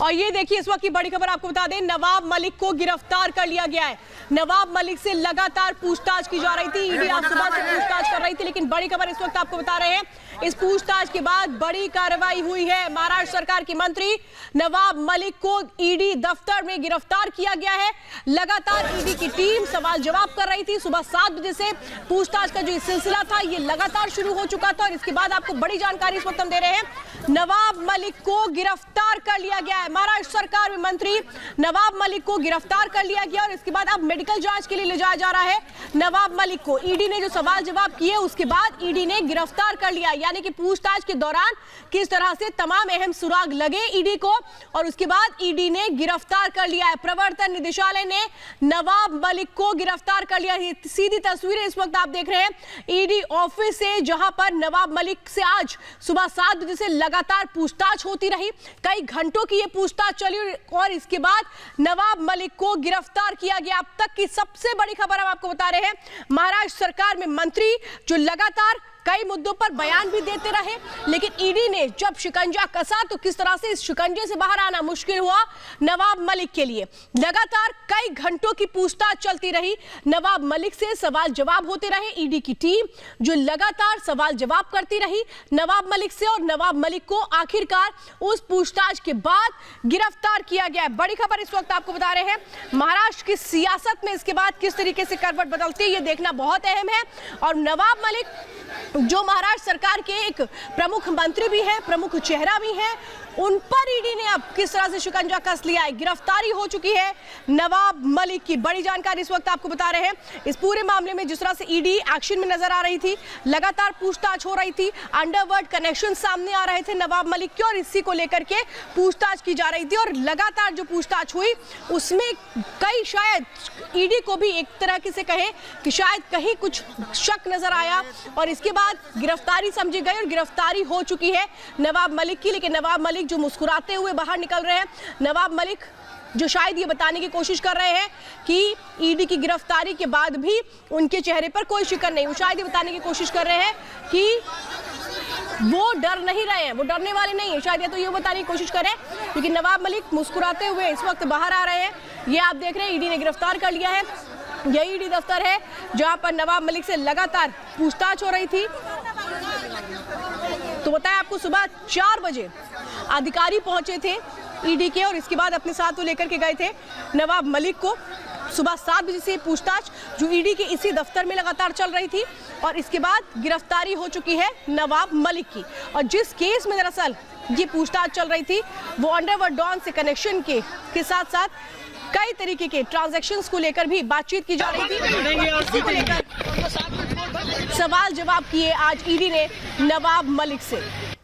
और ये देखिए इस वक्त की बड़ी खबर आपको बता दें, नवाब मलिक को गिरफ्तार कर लिया गया है। नवाब मलिक से लगातार पूछताछ की जा रही थी। ईडी आज सुबह से पूछताछ कर रही थी, लेकिन बड़ी खबर इस वक्त आपको बता रहे हैं, इस पूछताछ के बाद बड़ी कार्रवाई हुई है। महाराष्ट्र सरकार की मंत्री नवाब मलिक को ईडी दफ्तर में गिरफ्तार किया गया है। लगातार ईडी की टीम सवाल जवाब कर रही थी। सुबह 7 बजे से पूछताछ का जो सिलसिला था ये लगातार शुरू हो चुका था और इसके बाद आपको बड़ी जानकारी इस वक्त हम दे रहे हैं। नवाब मलिक को गिरफ्तार कर लिया गया है। महाराष्ट्र सरकार में मंत्री नवाब मलिक को गिरफ्तार कर लिया गया और इसके बाद अब मेडिकल जांच के लिए ले जाया जा रहा है। नवाब मलिक को ईडी ने जो सवाल जवाब किए उसके बाद ईडी ने गिरफ्तार कर लिया, यानी कि पूछताछ के दौरान किस तरह से तमाम अहम सुराग लगे ईडी को और उसके बाद ईडी ने गिरफ्तार कर लिया है। प्रवर्तन निदेशालय ने नवाब मलिक को गिरफ्तार कर लिया। सीधी तस्वीरें इस वक्त आप देख रहे हैं ईडी ऑफिस से, जहां पर नवाब मलिक से आज सुबह 7 बजे से लगातार पूछताछ होती रही। कई घंटों की ये पूछताछ चली और इसके बाद नवाब मलिक को गिरफ्तार किया गया। अब तक की सबसे बड़ी खबर हम आपको बता रहे हैं, महाराष्ट्र सरकार में मंत्री जो लगातार कई मुद्दों पर बयान भी देते रहे, लेकिन ईडी ने जब शिकंजा कसा तो किस तरह से इस शिकंजे से बाहर आना मुश्किल हुआ नवाब मलिक के लिए। लगातार कई घंटों की पूछताछ चलती रही, नवाब मलिक से सवाल जवाब होते रहे। ईडी की टीम जो लगातार सवाल जवाब करती रही नवाब मलिक से और नवाब मलिक को आखिरकार उस पूछताछ के बाद गिरफ्तार किया गया है। बड़ी खबर इस वक्त आपको बता रहे हैं, महाराष्ट्र की सियासत में इसके बाद किस तरीके से करवट बदलती है ये देखना बहुत अहम है। और नवाब मलिक जो महाराष्ट्र सरकार के एक प्रमुख मंत्री भी हैं, प्रमुख चेहरा भी हैं, उन पर ईडी ने अब किस तरह से शिकंजा कस लिया है। गिरफ्तारी हो चुकी है नवाब मलिक की। बड़ी जानकारी इस वक्त आपको बता रहे हैं, इस पूरे मामले में जिस तरह से ईडी एक्शन में नजर आ रही थी, लगातार पूछताछ हो रही थी, अंडरवर्ल्ड कनेक्शन सामने आ रहे थे नवाब मलिक के और इसी को लेकर के पूछताछ की जा रही थी। और लगातार जो पूछताछ हुई उसमें कई शायद ईडी को भी एक तरह से कहें कि शायद कहीं कुछ शक नजर आया और इसके बाद गिरफ्तारी समझी गई और गिरफ्तारी हो चुकी है नवाब मलिक की। लेकिन नवाब मलिक जो मुस्कुराते हुए बाहर निकल रहे हैं, नवाब मलिक जो शायद ये बताने की कोशिश कर रहे हैं कि ईडी की गिरफ्तारी के बाद भी उनके चेहरे पर कोई शिकन नहीं, वो शायद ये बताने की कोशिश कर रहे हैं कि वो डर नहीं रहे हैं, वो डरने वाले नहीं है, शायद ये तो ये बताने की कोशिश करें। लेकिन नवाब मलिक मुस्कुराते हुए इस वक्त बाहर आ रहे हैं। ये आप देख रहे हैं ईडी ने गिरफ्तार कर लिया है। यही ईडी दफ्तर है जहां पर नवाब मलिक से लगातार पूछताछ हो रही थी। तो बताया आपको सुबह 4 बजे अधिकारी पहुंचे थे ईडी के और इसके बाद अपने साथ वो लेकर के गए थे नवाब मलिक को। सुबह 7 बजे से पूछताछ जो ईडी के इसी दफ्तर में लगातार चल रही थी और इसके बाद गिरफ्तारी हो चुकी है नवाब मलिक की। और जिस केस में दरअसल ये पूछताछ चल रही थी वो अंडरवर्ल्ड डॉन से कनेक्शन के साथ साथ कई तरीके के ट्रांजैक्शंस को लेकर भी बातचीत की जा रही थी। इसी को लेकर सवाल जवाब किए आज ईडी ने नवाब मलिक से।